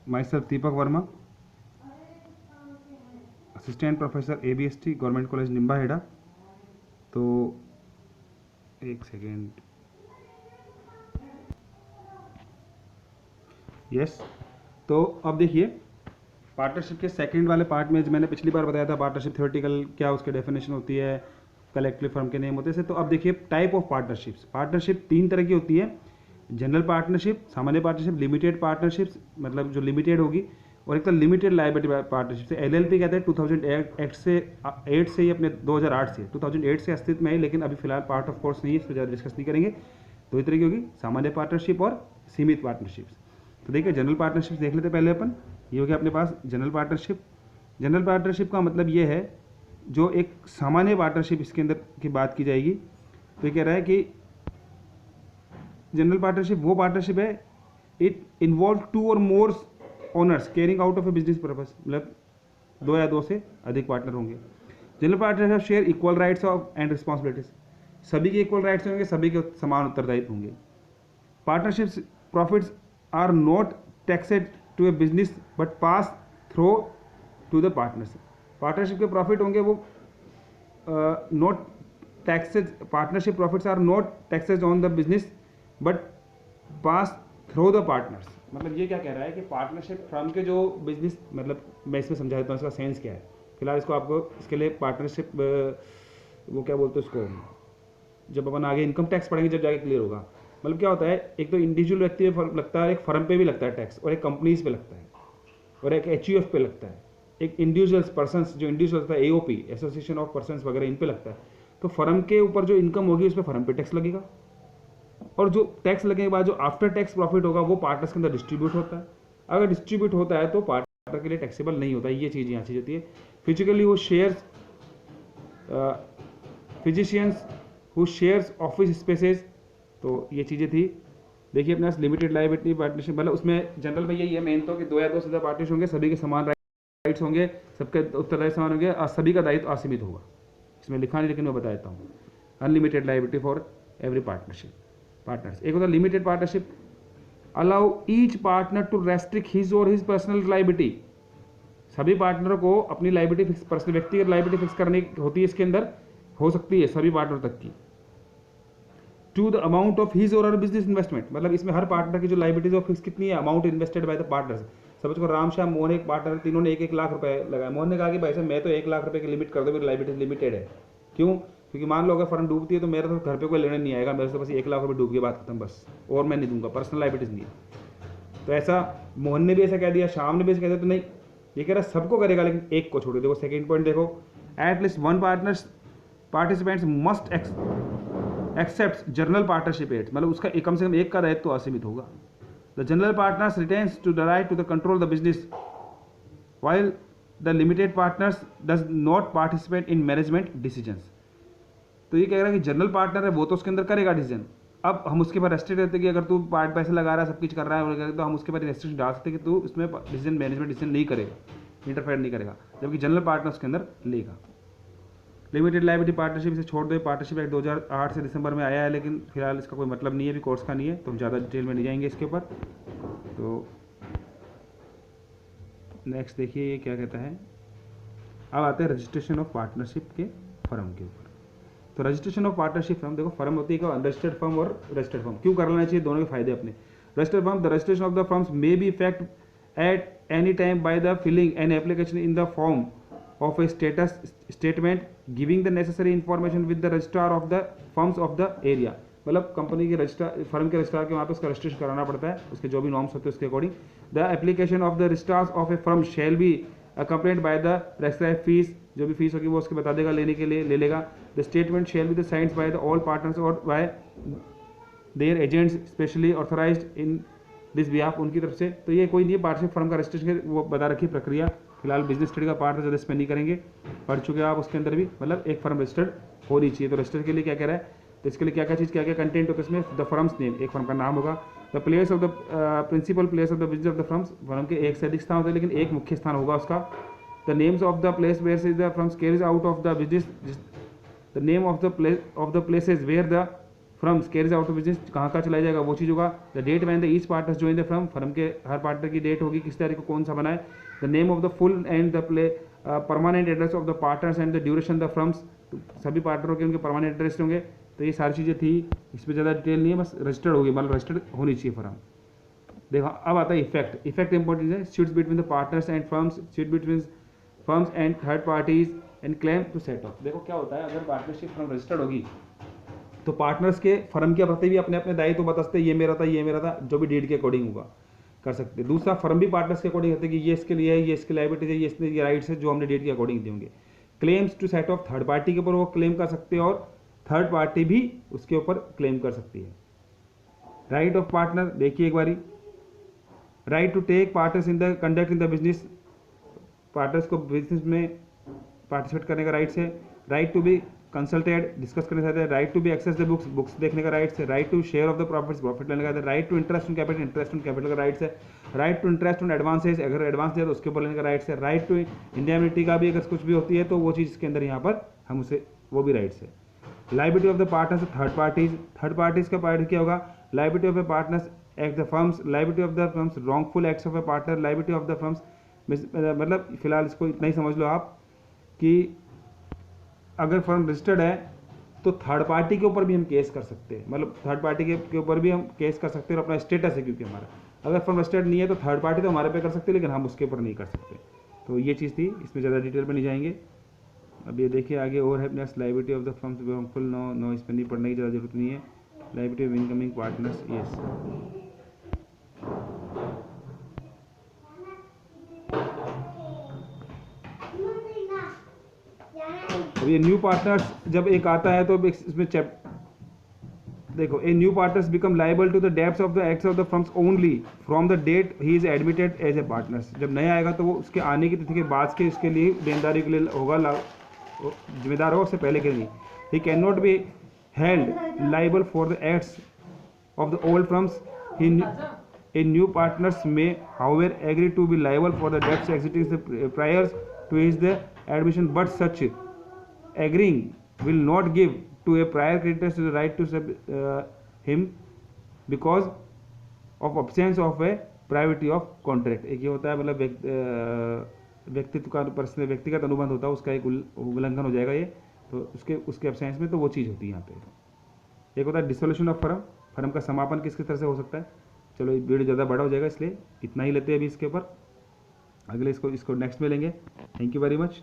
My self Deepak Verma, assistant professor ABST government college Nimba हेड़ा। तो एक सेकेंड, यस। तो अब देखिए पार्टनरशिप के सेकंड वाले पार्ट में, जो मैंने पिछली बार बताया था पार्टनरशिप थ्योरेटिकल क्या उसकी डेफिनेशन होती है, कलेक्टिव फर्म के नेम होते हैं। तो अब देखिए टाइप ऑफ पार्टनरशिप्स। पार्टनरशिप तीन तरह की होती है, जनरल पार्टनरशिप, सामान्य पार्टनरशिप, लिमिटेड पार्टनरशिप्स मतलब जो लिमिटेड होगी, और एक तो लिमिटेड लायबिलिटी पार्टनरशिप। LLP कहते हैं 2008 से 8 से ही अपने 2008 से 2008 से अस्तित्व में आई, लेकिन अभी फिलहाल पार्ट ऑफ कोर्स नहीं है, इस पर ज़्यादा डिस्कस नहीं करेंगे। दो ही तरह की होगी, सामान्य पार्टनरशिप और सीमित पार्टनरशिप्स। तो देखिए जनरल पार्टनरशिप देख लेते पहले अपन। ये हो गया अपने पास जनरल पार्टनरशिप। जनरल पार्टनरशिप का मतलब ये है जो एक सामान्य पार्टनरशिप इसके अंदर की बात की जाएगी। तो ये कह रहा है कि जनरल पार्टनरशिप वो पार्टनरशिप है, इट इन्वॉल्व 2 और more owners carrying out of a business purpose, मतलब 2 या 2 से अधिक पार्टनर होंगे। General partnership share equal rights of and responsibilities, सभी के इक्वल राइट्स होंगे, सभी के समान उत्तरदायित्व होंगे। Partnership profits are not taxed to a business but pass through to the partnership. Partnership के प्रॉफिट होंगे वो not taxes, partnership profits are not taxes on the business but pass through the partners. मतलब ये क्या कह रहा है कि पार्टनरशिप फर्म के जो बिजनेस, मतलब मैं इसमें समझा देता हूँ इसका सेंस क्या है। फिलहाल इसको आपको इसके लिए पार्टनरशिप वो क्या बोलते हैं उसको, जब अपन आगे इनकम टैक्स पढ़ेंगे जब जाके क्लियर होगा। मतलब क्या होता है, एक तो इंडिविजुअल व्यक्ति पे लगता है, एक फर्म पे भी लगता है टैक्स, और एक कंपनीज पे लगता है, और एक HUF पे लगता है, एक इंडिविजुअल्स पर्सनस जो इंडिविजुअल होता है AOP एसोसिएशन ऑफ पर्सनस वगैरह, इन पे लगता है। तो फर्म के ऊपर जो इनकम होगी उस पर फर्म पे टैक्स लगेगा, और जो टैक्स लगने के बाद जो आफ्टर टैक्स प्रॉफिट होगा वो पार्टनर्स के अंदर डिस्ट्रीब्यूट होता है। अगर डिस्ट्रीब्यूट होता है तो पार्टनर के लिए टैक्सेबल नहीं होता है। ये चीज़ यहाँ चीज़ होती है। फिजिकली वो shares, physicians who shares office spaces, तो ये चीज़ें थी। देखिए अपने पास लिमिटेड लायबिलिटी पार्टनरशिप, मतलब उसमें जनरल में यही है मेन तो कि 2 या 2 से ज़्यादा पार्टनर्स होंगे, सभी के समान राइट्स होंगे, सबके उत्तरदायित्व समान होंगे, और सभी का दायित्व असीमित होगा। इसमें लिखा नहीं लेकिन मैं बता देता हूँ, unlimited liability for every partnership partners. एक होता है limited partnership, allow each partner to restrict his और हिज पर्सनल लायबिलिटी। सभी पार्टनरों को अपनी लायबिलिटी फिक्स, पर्सनल व्यक्तिगत लायबिलिटी फिक्स करनी होती है, इसके अंदर हो सकती है सभी पार्टनर तक की। To the amount of his और हर बिजनेस इन्वेस्टमेंट, मतलब इसमें हर पार्टनर की जो लायबिलिटीज वो फिक्स कितनी है, amount invested by the partners. समझ को राम श्याम मोहन एक पार्टनर, तीनों ने 1-1 लाख रुपए लगाया। मोहन ने कहा कि भाई साहब मैं तो 1 लाख रुपए की लिमिट कर दो, मेरी लायबिलिटीज लिमिटेड है। क्यों? क्योंकि मान लो अगर फर्म डूबती है तो मेरे तो घर पे कोई लेने नहीं आएगा, मेरे से बस 1 लाख रुपए डूब के बात खत्म बस, और मैं नहीं दूंगा, पर्सनल लायबिलिटीज नहीं है। तो ऐसा मोहन ने भी ऐसा कह दिया, शाम ने भी ऐसा कह दिया, तो नहीं, ये कह रहा सबको करेगा लेकिन एक को छोड़। देखो सेकेंड पॉइंट देखो, at least 1 participants must accept general partnership at, मतलब उसका कम से कम एक का दायित्व तो असीमित होगा। The general partners retains to the right to the control the business while the limited partners does not participate in management decisions। तो ये कह रहा है कि जनरल पार्टनर है वो तो उसके अंदर करेगा डिसीजन। अब हम उसके पर रेस्ट्रिक्ट रहते कि अगर तू पैसे लगा रहा है, सब कुछ कर रहा है, तो हम उसके पर रेस्ट्रिक्शन डाल सकते कि तू इसमें डिसीजन मैनेजमेंट डिसीजन नहीं करेगा, इंटरफेयर नहीं करेगा, जबकि जनरल पार्टनर उसके अंदर लेगा। लिमिटेड लायबिलिटी पार्टनरशिप इसे छोड़ दो, पार्टनरशिप एक्ट 2008 से दिसंबर में आया है, लेकिन फिलहाल इसका कोई मतलब नहीं है, अभी कोर्स का नहीं है, तो हम ज़्यादा डिटेल में नहीं जाएंगे इसके ऊपर। तो नेक्स्ट देखिए ये क्या कहता है। अब आते हैं रजिस्ट्रेशन ऑफ पार्टनरशिप के फर्म के ऊपर। तो रजिस्ट्रेशन ऑफ पार्टनरशिप फर्म, देखो फर्म होती है अनरजिस्टर्ड फर्म और रजिस्टर्ड फर्म। क्यों कर लेना चाहिए, दोनों के फायदे अपने। Registered firm, the registration of the firms may be effect at any time by the filing an application in the form of a status statement giving the necessary information with the registrar of the firms of the area. मतलब company के registrar, firm के registrar के वहाँ पे उसका registration कराना पड़ता है, उसके जो भी नॉर्म्स होते हैं उसके according. The application of the registrars of A firm shall be accompanied by the prescribe fees, जो भी फीस होगी वो उसके बता देगा, लेने के लिए ले लेगा। The statement shall be the signed by the all partners और by their agents specially authorized in this behalf, उनकी तरफ से। तो ये कोई नहीं है, पार्टनरशिप फर्म का रजिस्ट्रेशन वो बता रखी प्रक्रिया। फिलहाल बिजनेस स्टडी का पार्ट है, ज़्यादा इस पर नहीं करेंगे, पढ़ चुके हैं आप उसके अंदर भी। मतलब एक फर्म रजिस्टर्ड होनी चाहिए। तो रजिस्टर के लिए क्या कह रहा है, तो इसके लिए क्या क्या चीज़, क्या क्या कंटेंट होता है इसमें। द फर्म्स नेम, एक फर्म का नाम होगा। The place of the principal place of the business of the firms, firm के एक से अधिक स्थान होते हैं लेकिन एक मुख्य स्थान होगा उसका। The names of the place where the firms carries out of the business, the name of the places where the firms carries out of business, कहाँ कहाँ चला जाएगा वो चीज़ होगा। The date when the each partners join the firm, firm के हर partner की डेट होगी, किस तारीख को कौन सा बनाए। The name of the full and the play permanent address of the partners and the duration the firms, सभी पार्टनरों के उनके परमानेंट एड्रेस होंगे। तो ये सारी चीज़ें थी, इसमें ज़्यादा डिटेल नहीं है, बस रजिस्टर्ड होगी, मतलब रजिस्टर्ड होनी चाहिए फर्म। देखो अब आता है इफेक्ट। इफेक्ट इंपॉर्टेंट है, suits between the partners and firms, suit between firms and third parties and claim to set off. देखो क्या होता है, अगर पार्टनरशिप फर्म रजिस्टर्ड होगी तो पार्टनर्स के फर्म के प्रति भी अपने अपने दायित्व बता सकते, ये मेरा था, ये मेरा था, जो भी डीड के अकॉर्डिंग होगा कर सकते। दूसरा, फर्म भी पार्टनर्स के अकॉर्डिंग होते हैं कि ये इसके लिए है, ये इसके लायबिलिटी है, ये इसके ये राइट्स है जो हमने डीड के अकॉर्डिंग दिए होंगे। Claims to set off, third party के ऊपर वो क्लेम कर सकते हैं और थर्ड पार्टी भी उसके ऊपर क्लेम कर सकती है। राइट ऑफ पार्टनर देखिए एक बारी, right to take partners in the conduct in the business, partners को बिजनेस में पार्टिसिपेट करने का राइट्स है। Right to be consulted, discuss करने का, right to be access the books, books देखने का राइट्स है। Right to share of the profits, profit लेने का। Right to interest on capital, interest on capital का राइट्स है। Right to interest on advances, अगर एडवांस दिया तो उसके ऊपर लेने का राइट्स है। राइट टू इंडेमनिटी का भी अगर कुछ भी होती है तो वो चीज़ के अंदर यहाँ पर हम उसे वो भी राइट्स है। Liability of the partners, third parties, third parties का पार्ट क्या होगा, liability of A partners act the firms, liability of the firms, wrongful acts of A partner, liability of the firms. मतलब फिलहाल इसको इतना ही समझ लो आप कि अगर फर्म रजिस्टर्ड है तो थर्ड पार्टी के ऊपर भी हम केस कर सकते हैं, मतलब थर्ड पार्टी के ऊपर भी हम केस कर सकते हैं और अपना स्टेटस है क्योंकि हमारा, अगर फर्म रजिस्टर्ड नहीं है तो थर्ड पार्टी तो हमारे पे कर सकते हैं लेकिन हम उसके ऊपर नहीं कर सकते। तो ये चीज़ थी, इसमें ज़्यादा डिटेल में नहीं जाएंगे। अब ये देखिए आगे, और happiness, liability of the firms wrongful, no no, इसमें नहीं पढ़ने की ज़्यादा जरूरत नहीं है। Liability of incoming partners, yes. अब ये न्यू पार्टनर्स जब एक आता है तो इसमें देखो, a new partners become liable to the debts of the acts of the firms only from the date he is admitted as a partners. जब नया आएगा तो वो उसके आने की तिथि के बाद के इसके लिए देनदारी के लिए होगा, जिम्मेदार होगा, उससे पहले के लिए। He can not be held liable for the acts of the old firms. A new partners may however agree to be liable for the debts existing prior to his the admission, but such agreeing will not give to a prior creditor the right to sub him because of absence of a privacy of contract। एक ये होता है, मतलब व्यक्तित्व का personal व्यक्तिगत अनुबंध होता है, उसका एक उल्लंघन हो जाएगा ये, तो उसके एब्सेंस में तो वो चीज़ होती है यहाँ पे। एक होता है डिसोल्यूशन ऑफ फर्म, फर्म का समापन किस तरह से हो सकता है। चलो ये वीडियो ज़्यादा बड़ा हो जाएगा इसलिए इतना ही लेते हैं अभी इसके ऊपर, अगले इसको नेक्स्ट में लेंगे। Thank you very much.